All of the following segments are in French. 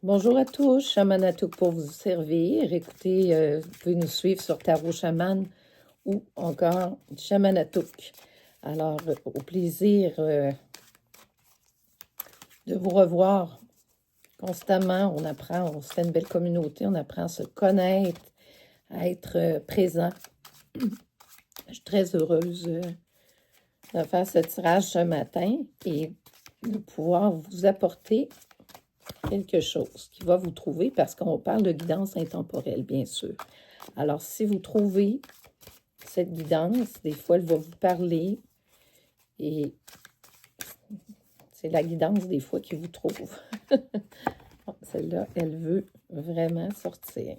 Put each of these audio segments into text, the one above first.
Bonjour à tous, Chaman Atouk pour vous servir. Écoutez, vous pouvez nous suivre sur Tarot Chaman ou encore Chaman Atouk. Alors, au plaisir de vous revoir constamment. On apprend, on se fait une belle communauté, on apprend à se connaître, à être présent. Je suis très heureuse de faire ce tirage ce matin et de pouvoir vous apporter quelque chose qui va vous trouver, parce qu'on parle de guidance intemporelle, bien sûr. Alors, si vous trouvez cette guidance, des fois, elle va vous parler et c'est la guidance, des fois, qui vous trouve. Celle-là, elle veut vraiment sortir.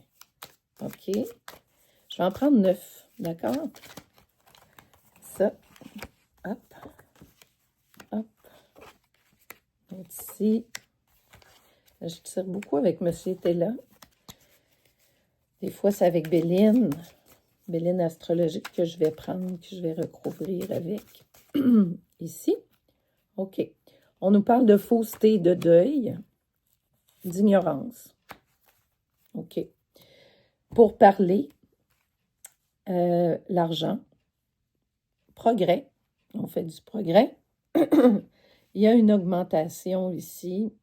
OK? Je vais en prendre 9, d'accord? Ça, hop, hop. Donc, ici, je tire beaucoup avec Monsieur Tella. Des fois, c'est avec Béline astrologique que je vais prendre, que je vais recouvrir avec. Ici, OK. On nous parle de fausseté, de deuil, d'ignorance. OK. Pour parler, l'argent, progrès. On fait du progrès. Il y a une augmentation ici.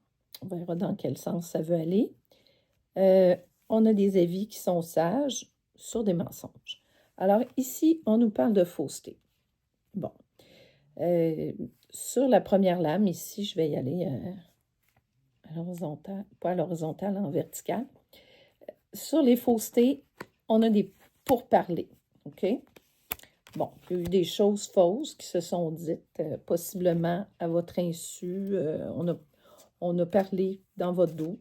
On verra dans quel sens ça veut aller. On a des avis qui sont sages sur des mensonges. Alors ici, on nous parle de fausseté. Bon. Sur la première lame, ici, je vais y aller à l'horizontale, pas à l'horizontale, en verticale. Sur les faussetés, on a des pourparlers, OK? Bon, il y a eu des choses fausses qui se sont dites, possiblement à votre insu. On a parlé dans votre dos.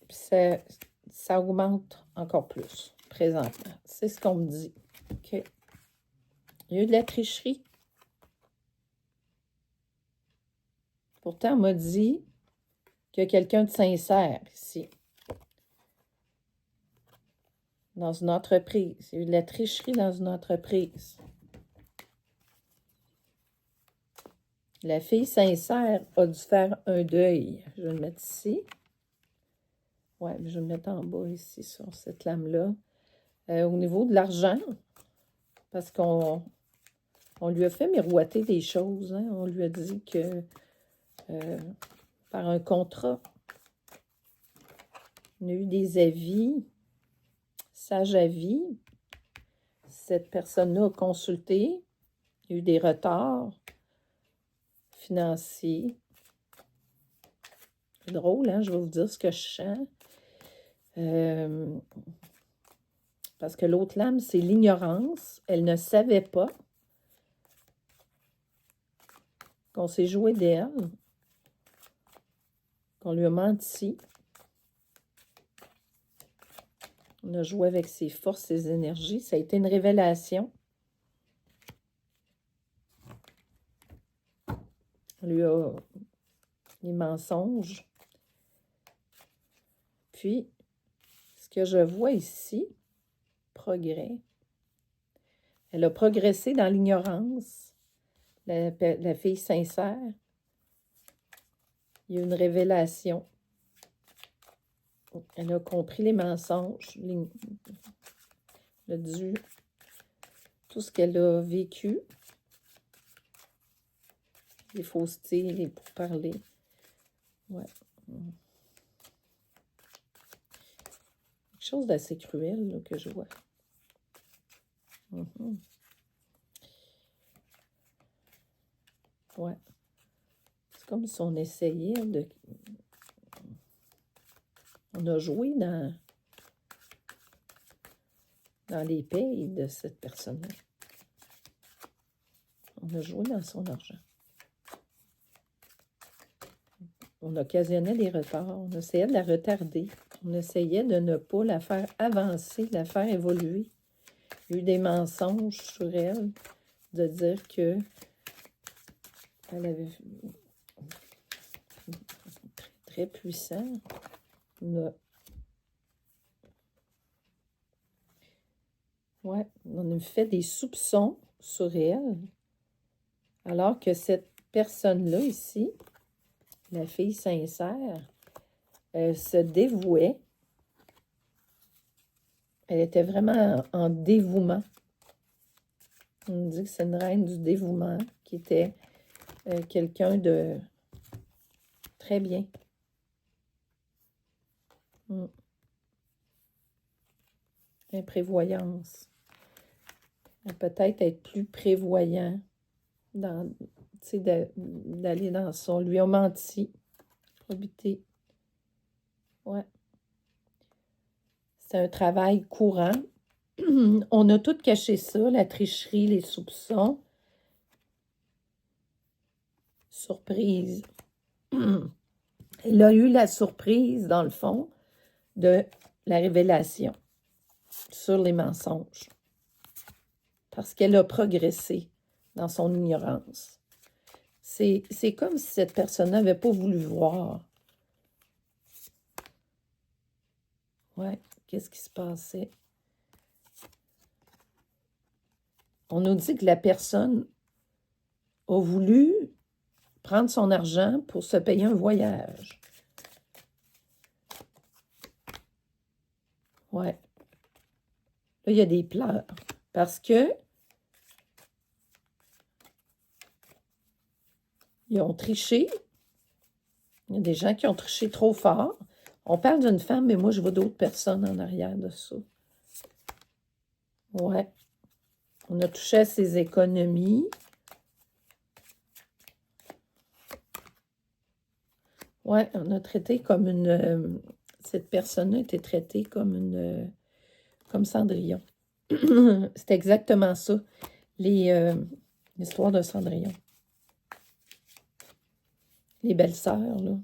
Ça augmente encore plus, présentement. C'est ce qu'on me dit, OK? Il y a eu de la tricherie. Pourtant, on m'a dit qu'il y a quelqu'un de sincère ici. Dans une entreprise. Il y a eu de la tricherie dans une entreprise. La fille sincère a dû faire un deuil. Je vais le mettre ici. Ouais, je vais le mettre en bas ici, sur cette lame-là. Au niveau de l'argent, parce qu'on lui a fait miroiter des choses. Hein? On lui a dit que par un contrat, on a eu des avis, sages avis. Cette personne-là a consulté. Il y a eu des retards financiers. C'est drôle, hein? Je vais vous dire ce que je sens. Parce que l'autre lame, c'est l'ignorance. Elle ne savait pas qu'on s'est joué d'elle, qu'on lui a menti. On a joué avec ses forces, ses énergies. Ça a été une révélation. On lui a des mensonges. Puis, ce que je vois ici, progrès. Elle a progressé dans l'ignorance. La fille sincère. Il y a eu une révélation. Elle a compris les mensonges. Elle a dû tout ce qu'elle a vécu. Les faussetés, les pourparlers. Ouais. Quelque chose d'assez cruel là, que je vois. Ouais. C'est comme si on essayait de... On a joué dans les payes de cette personne-là. On a joué dans son argent. On occasionnait des retards. On essayait de la retarder. On essayait de ne pas la faire avancer, de la faire évoluer. Il y a eu des mensonges sur elle, de dire que elle avait très puissant. Ouais, on a fait des soupçons sur elle, alors que cette personne-là ici, la fille sincère, se dévouait. Elle était vraiment en dévouement. On nous dit que c'est une reine du dévouement qui était quelqu'un de très bien. Imprévoyance. Peut-être être plus prévoyant dans, d'aller dans son... Lui a menti. Probité. Ouais. C'est un travail courant. On a tout caché ça, la tricherie, les soupçons. Surprise. Elle a eu la surprise, dans le fond, de la révélation sur les mensonges. Parce qu'elle a progressé dans son ignorance. C'est comme si cette personne n'avait pas voulu voir. Ouais, qu'est-ce qui se passait? On nous dit que la personne a voulu prendre son argent pour se payer un voyage. Ouais. Là, il y a des pleurs. Parce que ils ont triché. Il y a des gens qui ont triché trop fort. On parle d'une femme, mais moi, je vois d'autres personnes en arrière de ça. Ouais. On a touché à ses économies. Ouais, on a traité comme une... cette personne-là a été traitée comme une... comme Cendrillon. C'est exactement ça, l'histoire de Cendrillon. Les belles-sœurs, là.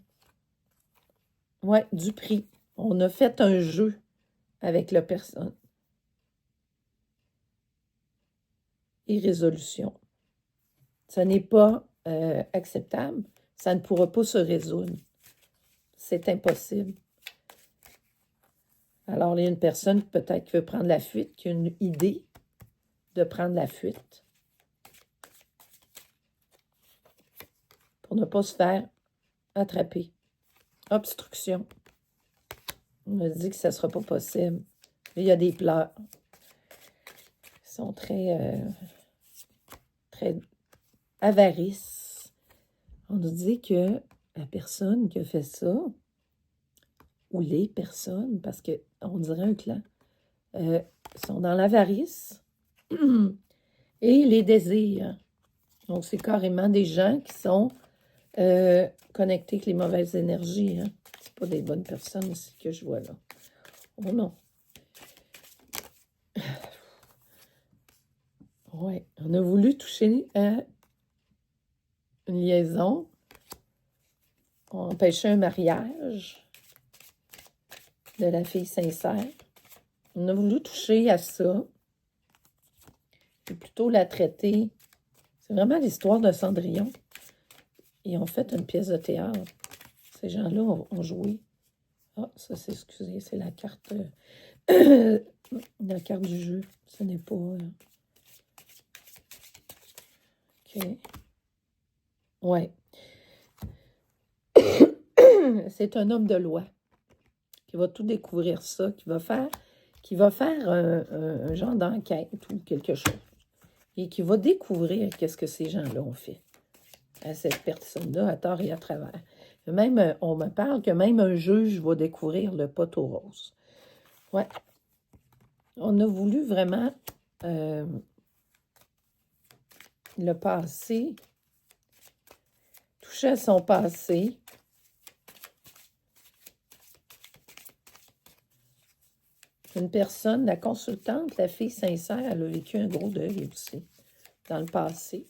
Ouais, du prix. On a fait un jeu avec la personne. Et résolution. Ce n'est pas acceptable. Ça ne pourra pas se résoudre. C'est impossible. Alors, il y a une personne peut-être qui veut prendre la fuite, qui a une idée de prendre la fuite pour ne pas se faire attraper. Obstruction. On me dit que ça ne sera pas possible. Il y a des pleurs. Ils sont très avarice. On nous dit que la personne qui a fait ça, ou les personnes, parce qu'on dirait un clan, sont dans l'avarice et les désirs. Donc, c'est carrément des gens qui sont connectés avec les mauvaises énergies. Hein. C'est pas des bonnes personnes ici que je vois là. Oh non. Ouais, on a voulu toucher à une liaison. On empêchait un mariage de la fille sincère. On a voulu toucher à ça. Puis plutôt la traiter. C'est vraiment l'histoire de Cendrillon. Ils ont fait une pièce de théâtre. Ces gens-là ont joué. Ah, ça, c'est, excusez, c'est la carte... la carte du jeu. Ce n'est pas... OK. Ouais. C'est un homme de loi qui va tout découvrir ça, qui va faire un genre d'enquête ou quelque chose. Et qui va découvrir qu'est-ce que ces gens-là ont fait à cette personne-là, à tort et à travers. Même, on me parle que même un juge va découvrir le poteau rose. Ouais. On a voulu vraiment le passé, toucher à son passé. Une personne, la consultante, la fille sincère, elle a vécu un gros deuil aussi, dans le passé.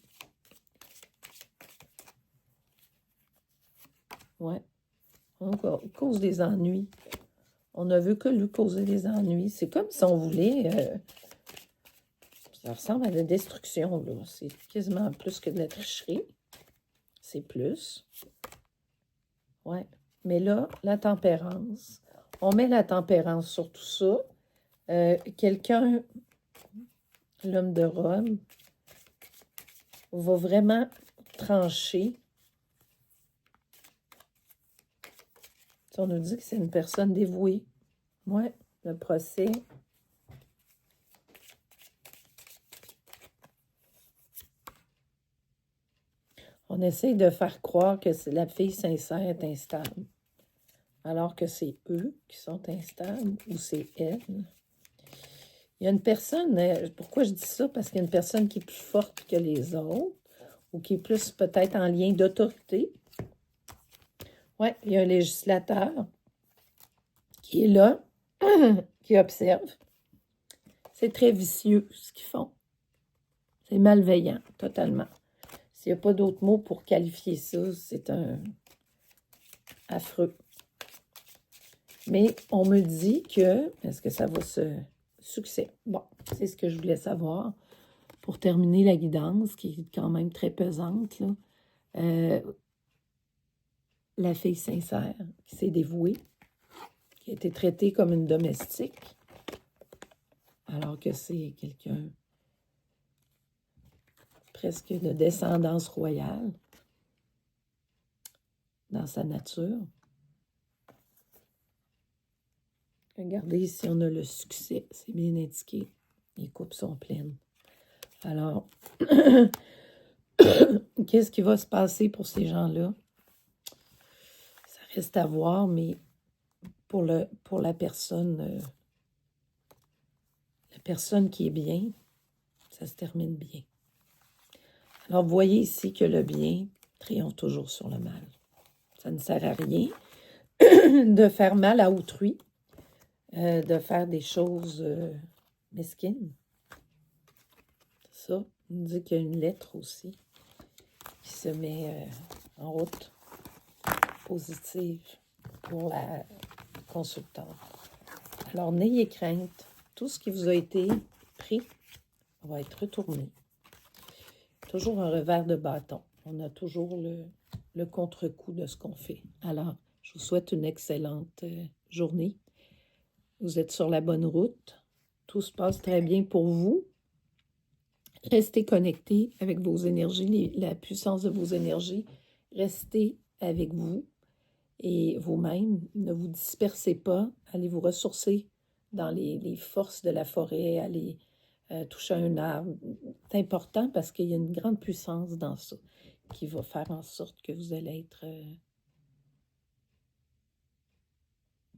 Ouais. Donc, à cause des ennuis. On a vu que lui causer des ennuis. C'est comme si on voulait... ça ressemble à la destruction, là. C'est quasiment plus que de la tricherie. C'est plus. Ouais. Mais là, la tempérance. On met la tempérance sur tout ça. Quelqu'un, l'homme de Rome, va vraiment tranché. On nous dit que c'est une personne dévouée. Oui, le procès. On essaye de faire croire que la fille sincère est instable, alors que c'est eux qui sont instables ou c'est elle. Il y a une personne, pourquoi je dis ça? Parce qu'il y a une personne qui est plus forte que les autres ou qui est plus peut-être en lien d'autorité. Oui, il y a un législateur qui est là, qui observe. C'est très vicieux ce qu'ils font. C'est malveillant, totalement. S'il n'y a pas d'autre mot pour qualifier ça, c'est un affreux. Mais on me dit que, est-ce que ça va se succès? Bon, c'est ce que je voulais savoir pour terminer la guidance, qui est quand même très pesante, là. La fille sincère qui s'est dévouée, qui a été traitée comme une domestique, alors que c'est quelqu'un presque de descendance royale dans sa nature. Regardez ici, on a le succès, c'est bien indiqué. Les coupes sont pleines. Alors, qu'est-ce qui va se passer pour ces gens-là? Ça reste à voir, mais pour la personne qui est bien, ça se termine bien. Alors, vous voyez ici que le bien triomphe toujours sur le mal. Ça ne sert à rien de faire mal à autrui, de faire des choses mesquines. Ça, on nous dit qu'il y a une lettre aussi qui se met en route positive pour la consultante. Alors, n'ayez crainte. Tout ce qui vous a été pris va être retourné. Toujours un revers de bâton. On a toujours le contre-coup de ce qu'on fait. Alors, je vous souhaite une excellente journée. Vous êtes sur la bonne route. Tout se passe très bien pour vous. Restez connectés avec vos énergies, la puissance de vos énergies. Restez avec vous et vous-même. Ne vous dispersez pas. Allez vous ressourcer dans les forces de la forêt. Allez toucher un arbre. C'est important parce qu'il y a une grande puissance dans ça qui va faire en sorte que vous allez être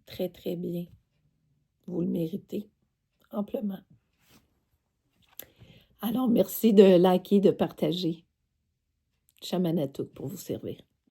très, très bien. Vous le méritez amplement. Alors, merci de liker, de partager. Chamanatouk pour vous servir.